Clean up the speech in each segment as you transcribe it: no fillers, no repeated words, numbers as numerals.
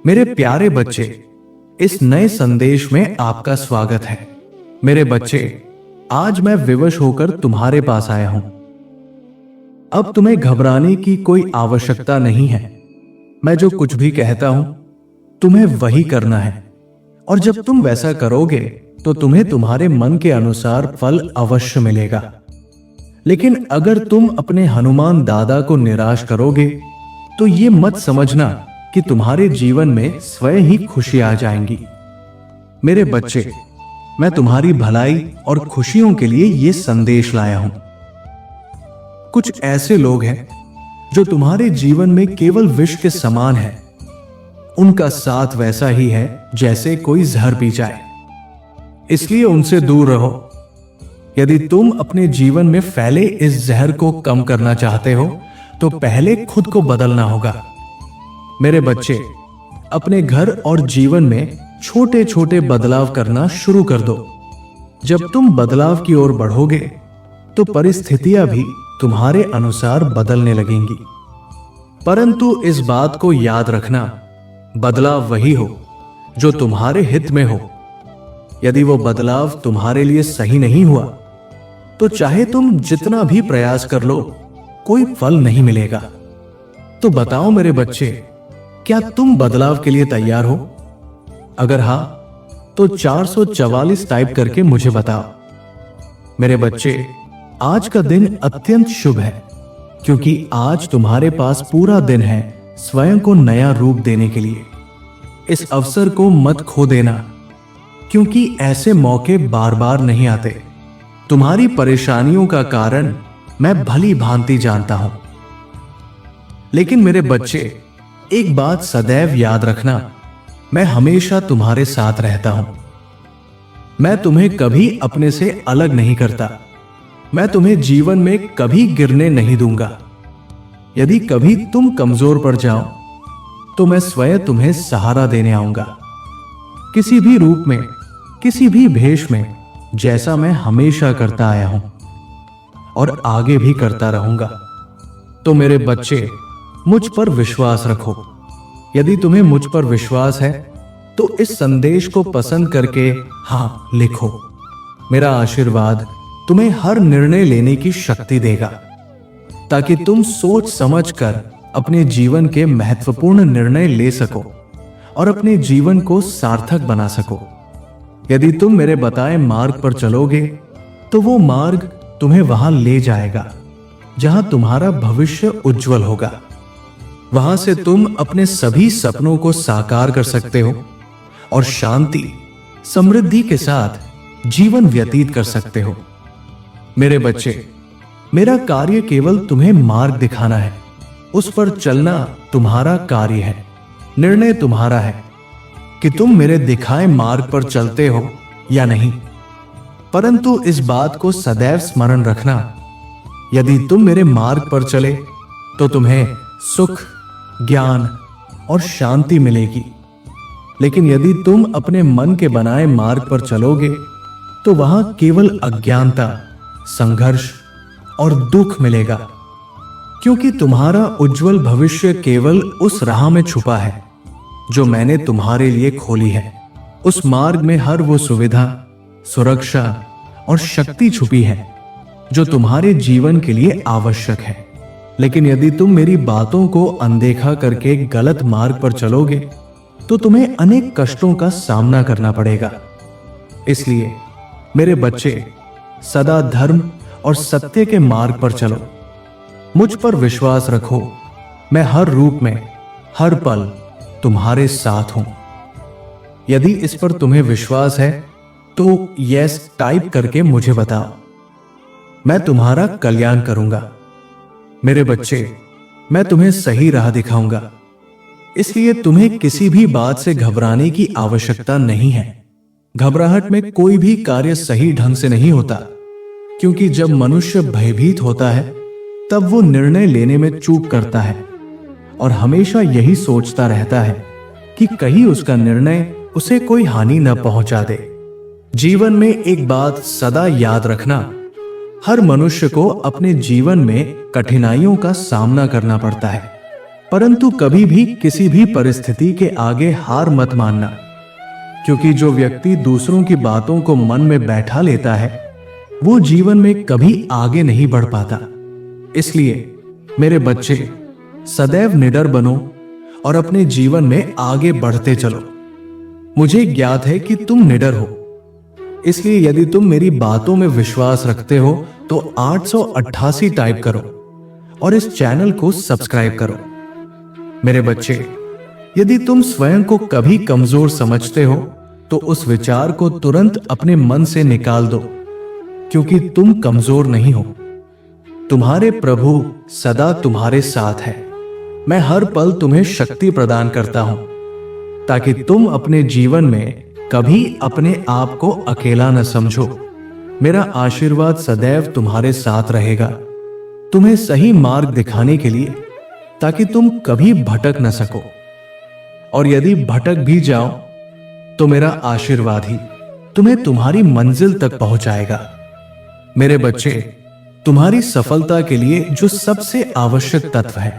मेरे प्यारे बच्चे, इस नए संदेश में आपका स्वागत है। मेरे बच्चे, आज मैं विवश होकर तुम्हारे पास आया हूं। अब तुम्हें घबराने की कोई आवश्यकता नहीं है। मैं जो कुछ भी कहता हूं, तुम्हें वही करना है, और जब तुम वैसा करोगे तो तुम्हें तुम्हारे मन के अनुसार फल अवश्य मिलेगा। लेकिन अगर तुम अपने हनुमान दादा को निराश करोगे तो ये मत समझना कि तुम्हारे जीवन में स्वयं ही खुशी आ जाएंगी। मेरे बच्चे, मैं तुम्हारी भलाई और खुशियों के लिए ये संदेश लाया हूं। कुछ ऐसे लोग हैं जो तुम्हारे जीवन में केवल विष के समान है। उनका साथ वैसा ही है जैसे कोई जहर पी जाए, इसलिए उनसे दूर रहो। यदि तुम अपने जीवन में फैले इस जहर को कम करना चाहते हो तो पहले खुद को बदलना होगा। मेरे बच्चे, अपने घर और जीवन में छोटे छोटे बदलाव करना शुरू कर दो। जब तुम बदलाव की ओर बढ़ोगे तो परिस्थितियां भी तुम्हारे अनुसार बदलने लगेंगी। परंतु इस बात को याद रखना, बदलाव वही हो जो तुम्हारे हित में हो। यदि वो बदलाव तुम्हारे लिए सही नहीं हुआ तो चाहे तुम जितना भी प्रयास कर लो, कोई फल नहीं मिलेगा। तो बताओ मेरे बच्चे, क्या तुम बदलाव के लिए तैयार हो? अगर हां, तो 444 टाइप करके मुझे बताओ। मेरे बच्चे, आज का दिन अत्यंत शुभ है, क्योंकि आज तुम्हारे पास पूरा दिन है स्वयं को नया रूप देने के लिए। इस अवसर को मत खो देना, क्योंकि ऐसे मौके बार बार नहीं आते। तुम्हारी परेशानियों का कारण मैं भली भांति जानता हूं, लेकिन मेरे बच्चे, एक बात सदैव याद रखना, मैं हमेशा तुम्हारे साथ रहता हूं। मैं तुम्हें कभी अपने से अलग नहीं करता। मैं तुम्हें जीवन में कभी गिरने नहीं दूंगा। यदि कभी तुम कमजोर पड़ जाओ तो मैं स्वयं तुम्हें सहारा देने आऊंगा, किसी भी रूप में, किसी भी भेष में, जैसा मैं हमेशा करता आया हूं और आगे भी करता रहूंगा। तो मेरे बच्चे, मुझ पर विश्वास रखो। यदि तुम्हें मुझ पर विश्वास है तो इस संदेश को पसंद करके हाँ लिखो। मेरा आशीर्वाद तुम्हें हर निर्णय लेने की शक्ति देगा, ताकि तुम सोच समझकर अपने जीवन के महत्वपूर्ण निर्णय ले सको और अपने जीवन को सार्थक बना सको। यदि तुम मेरे बताए मार्ग पर चलोगे तो वो मार्ग तुम्हें वहां ले जाएगा जहां तुम्हारा भविष्य उज्जवल होगा। वहां से तुम अपने सभी सपनों को साकार कर सकते हो और शांति, समृद्धि के साथ जीवन व्यतीत कर सकते हो। मेरे बच्चे, मेरा कार्य केवल तुम्हें मार्ग दिखाना है। उस पर चलना तुम्हारा कार्य है। निर्णय तुम्हारा है कि तुम मेरे दिखाए मार्ग पर चलते हो या नहीं। परंतु इस बात को सदैव स्मरण रखना, यदि तुम मेरे मार्ग पर चले तो तुम्हें सुख, ज्ञान और शांति मिलेगी। लेकिन यदि तुम अपने मन के बनाए मार्ग पर चलोगे तो वहां केवल अज्ञानता, संघर्ष और दुख मिलेगा, क्योंकि तुम्हारा उज्जवल भविष्य केवल उस राह में छुपा है जो मैंने तुम्हारे लिए खोली है। उस मार्ग में हर वो सुविधा, सुरक्षा और शक्ति छुपी है जो तुम्हारे जीवन के लिए आवश्यक है। लेकिन यदि तुम मेरी बातों को अनदेखा करके गलत मार्ग पर चलोगे तो तुम्हें अनेक कष्टों का सामना करना पड़ेगा। इसलिए मेरे बच्चे, सदा धर्म और सत्य के मार्ग पर चलो। मुझ पर विश्वास रखो। मैं हर रूप में, हर पल तुम्हारे साथ हूं। यदि इस पर तुम्हें विश्वास है तो यस टाइप करके मुझे बताओ। मैं तुम्हारा कल्याण करूंगा। मेरे बच्चे, मैं तुम्हें सही राह दिखाऊंगा, इसलिए तुम्हें किसी भी बात से घबराने की आवश्यकता नहीं है। घबराहट में कोई भी कार्य सही ढंग से नहीं होता, क्योंकि जब मनुष्य भयभीत होता है तब वो निर्णय लेने में चूक करता है और हमेशा यही सोचता रहता है कि कहीं उसका निर्णय उसे कोई हानि न पहुंचा दे। जीवन में एक बात सदा याद रखना, हर मनुष्य को अपने जीवन में कठिनाइयों का सामना करना पड़ता है, परंतु कभी भी किसी भी परिस्थिति के आगे हार मत मानना, क्योंकि जो व्यक्ति दूसरों की बातों को मन में बैठा लेता है वो जीवन में कभी आगे नहीं बढ़ पाता। इसलिए मेरे बच्चे, सदैव निडर बनो और अपने जीवन में आगे बढ़ते चलो। मुझे ज्ञात है कि तुम निडर हो, इसलिए यदि तुम मेरी बातों में विश्वास रखते हो तो 888 टाइप करो और इस चैनल को सब्सक्राइब करो। मेरे बच्चे, यदि तुम स्वयं को कभी कमजोर समझते हो तो उस विचार को तुरंत अपने मन से निकाल दो, क्योंकि तुम कमजोर नहीं हो। तुम्हारे प्रभु सदा तुम्हारे साथ है। मैं हर पल तुम्हें शक्ति प्रदान करता हूं ताकि तुम अपने जीवन में कभी अपने आप को अकेला न समझो। मेरा आशीर्वाद सदैव तुम्हारे साथ रहेगा, तुम्हें सही मार्ग दिखाने के लिए, ताकि तुम कभी भटक न सको। और यदि भटक भी जाओ तो मेरा आशीर्वाद ही तुम्हें तुम्हारी मंजिल तक पहुंचाएगा। मेरे बच्चे, तुम्हारी सफलता के लिए जो सबसे आवश्यक तत्व है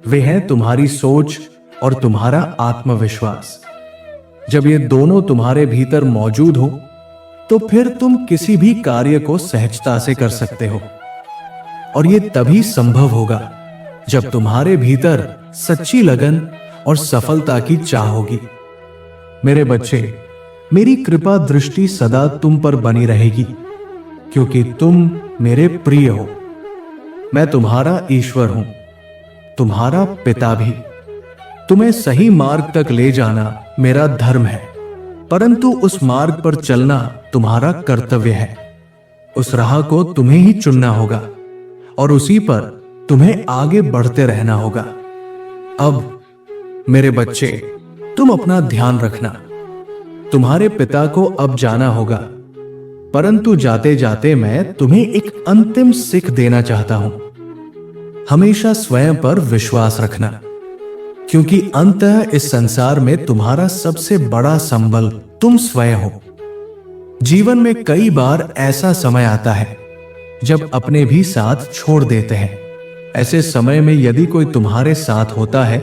वे हैं तुम्हारी सोच और तुम्हारा आत्मविश्वास। जब ये दोनों तुम्हारे भीतर मौजूद हो तो फिर तुम किसी भी कार्य को सहजता से कर सकते हो। और ये तभी संभव होगा जब तुम्हारे भीतर सच्ची लगन और सफलता की चाह होगी। मेरे बच्चे, मेरी कृपा दृष्टि सदा तुम पर बनी रहेगी, क्योंकि तुम मेरे प्रिय हो। मैं तुम्हारा ईश्वर हूं, तुम्हारा पिता भी। तुम्हें सही मार्ग तक ले जाना मेरा धर्म है, परंतु उस मार्ग पर चलना तुम्हारा कर्तव्य है। उस राह को तुम्हें ही चुनना होगा और उसी पर तुम्हें आगे बढ़ते रहना होगा। अब मेरे बच्चे, तुम अपना ध्यान रखना। तुम्हारे पिता को अब जाना होगा, परंतु जाते जाते मैं तुम्हें एक अंतिम सीख देना चाहता हूं। हमेशा स्वयं पर विश्वास रखना, क्योंकि अंततः इस संसार में तुम्हारा सबसे बड़ा संबल तुम स्वयं हो। जीवन में कई बार ऐसा समय आता है जब अपने भी साथ छोड़ देते हैं। ऐसे समय में यदि कोई तुम्हारे साथ होता है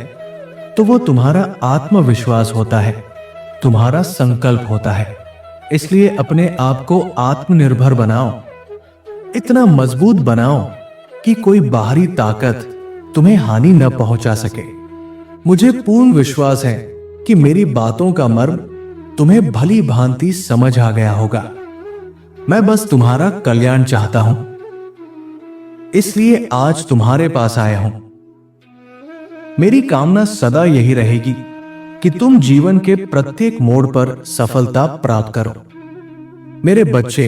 तो वो तुम्हारा आत्मविश्वास होता है, तुम्हारा संकल्प होता है। इसलिए अपने आप को आत्मनिर्भर बनाओ, इतना मजबूत बनाओ कि कोई बाहरी ताकत तुम्हें हानि न पहुंचा सके। मुझे पूर्ण विश्वास है कि मेरी बातों का मर्म तुम्हें भली भांति समझ आ गया होगा। मैं बस तुम्हारा कल्याण चाहता हूं, इसलिए आज तुम्हारे पास आया हूं। मेरी कामना सदा यही रहेगी कि तुम जीवन के प्रत्येक मोड़ पर सफलता प्राप्त करो। मेरे बच्चे,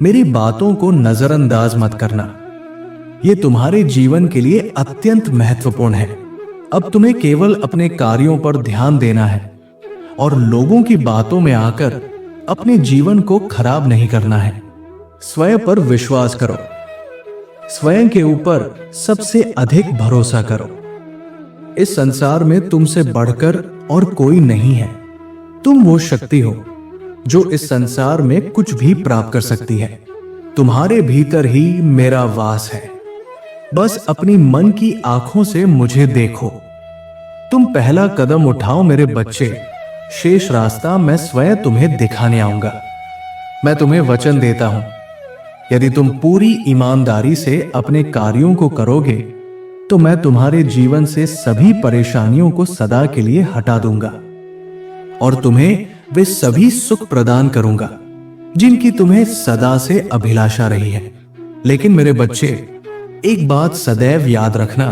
मेरी बातों को नजरअंदाज मत करना, ये तुम्हारे जीवन के लिए अत्यंत महत्वपूर्ण है। अब तुम्हें केवल अपने कार्यों पर ध्यान देना है और लोगों की बातों में आकर अपने जीवन को खराब नहीं करना है। स्वयं पर विश्वास करो, स्वयं के ऊपर सबसे अधिक भरोसा करो। इस संसार में तुमसे बढ़कर और कोई नहीं है। तुम वो शक्ति हो जो इस संसार में कुछ भी प्राप्त कर सकती है। तुम्हारे भीतर ही मेरा वास है। बस अपनी मन की आंखों से मुझे देखो। तुम पहला कदम उठाओ मेरे बच्चे, शेष रास्ता मैं स्वयं तुम्हें दिखाने आऊंगा। मैं तुम्हें वचन देता हूं, यदि तुम पूरी ईमानदारी से अपने कार्यों को करोगे तो मैं तुम्हारे जीवन से सभी परेशानियों को सदा के लिए हटा दूंगा और तुम्हें वे सभी सुख प्रदान करूंगा जिनकी तुम्हें सदा से अभिलाषा रही है। लेकिन मेरे बच्चे, एक बात सदैव याद रखना,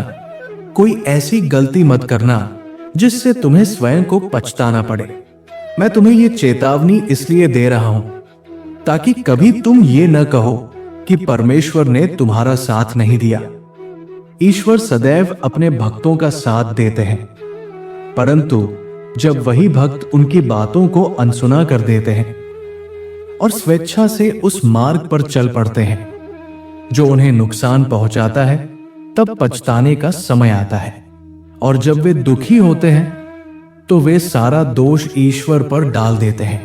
कोई ऐसी गलती मत करना जिससे तुम्हें स्वयं को पछताना पड़े। मैं तुम्हें ये चेतावनी इसलिए दे रहा हूं ताकि कभी तुम ये न कहो कि परमेश्वर ने तुम्हारा साथ नहीं दिया। ईश्वर सदैव अपने भक्तों का साथ देते हैं, परंतु जब वही भक्त उनकी बातों को अनसुना कर देते हैं और स्वेच्छा से उस मार्ग पर चल पड़ते हैं जो उन्हें नुकसान पहुंचाता है, तब पछताने का समय आता है। और जब वे दुखी होते हैं तो वे सारा दोष ईश्वर पर डाल देते हैं।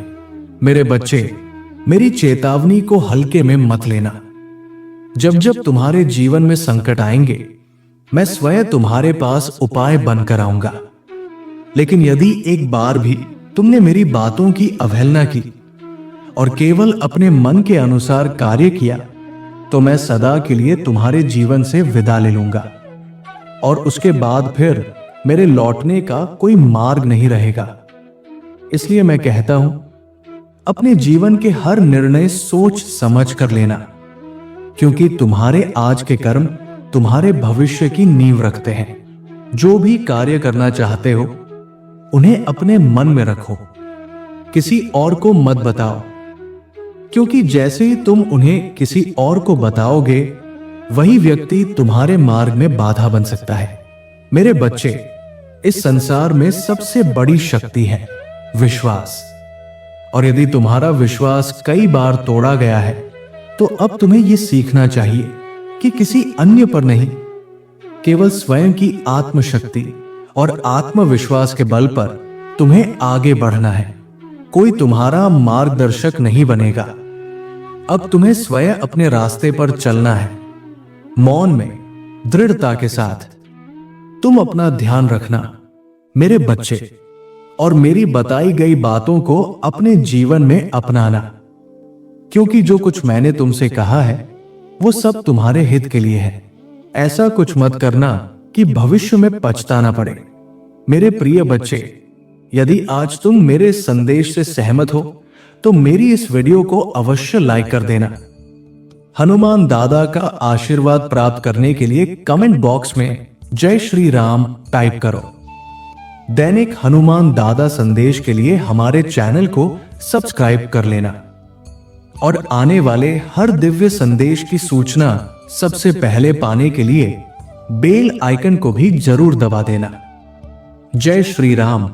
मेरे बच्चे, मेरी चेतावनी को हल्के में मत लेना। जब जब तुम्हारे जीवन में संकट आएंगे मैं स्वयं तुम्हारे पास उपाय बनकर आऊंगा। लेकिन यदि एक बार भी तुमने मेरी बातों की अवहेलना की और केवल अपने मन के अनुसार कार्य किया, तो मैं सदा के लिए तुम्हारे जीवन से विदा ले लूंगा और उसके बाद फिर मेरे लौटने का कोई मार्ग नहीं रहेगा। इसलिए मैं कहता हूं, अपने जीवन के हर निर्णय सोच समझ कर लेना, क्योंकि तुम्हारे आज के कर्म तुम्हारे भविष्य की नींव रखते हैं। जो भी कार्य करना चाहते हो उन्हें अपने मन में रखो, किसी और को मत बताओ, क्योंकि जैसे ही तुम उन्हें किसी और को बताओगे, वही व्यक्ति तुम्हारे मार्ग में बाधा बन सकता है। मेरे बच्चे, इस संसार में सबसे बड़ी शक्ति है विश्वास। और यदि तुम्हारा विश्वास कई बार तोड़ा गया है, तो अब तुम्हें यह सीखना चाहिए कि किसी अन्य पर नहीं, केवल स्वयं की आत्मशक्ति और आत्मविश्वास के बल पर तुम्हें आगे बढ़ना है। कोई तुम्हारा मार्गदर्शक नहीं बनेगा। अब तुम्हें स्वयं अपने रास्ते पर चलना है, मौन में, दृढ़ता के साथ। तुम अपना ध्यान रखना मेरे बच्चे, और मेरी बताई गई बातों को अपने जीवन में अपनाना, क्योंकि जो कुछ मैंने तुमसे कहा है वो सब तुम्हारे हित के लिए है। ऐसा कुछ मत करना कि भविष्य में पछताना पड़े। मेरे प्रिय बच्चे, यदि आज तुम मेरे संदेश से सहमत हो तो मेरी इस वीडियो को अवश्य लाइक कर देना। हनुमान दादा का आशीर्वाद प्राप्त करने के लिए कमेंट बॉक्स में जय श्री राम टाइप करो। दैनिक हनुमान दादा संदेश के लिए हमारे चैनल को सब्सक्राइब कर लेना और आने वाले हर दिव्य संदेश की सूचना सबसे पहले पाने के लिए बेल आइकन को भी जरूर दबा देना। जय श्री राम।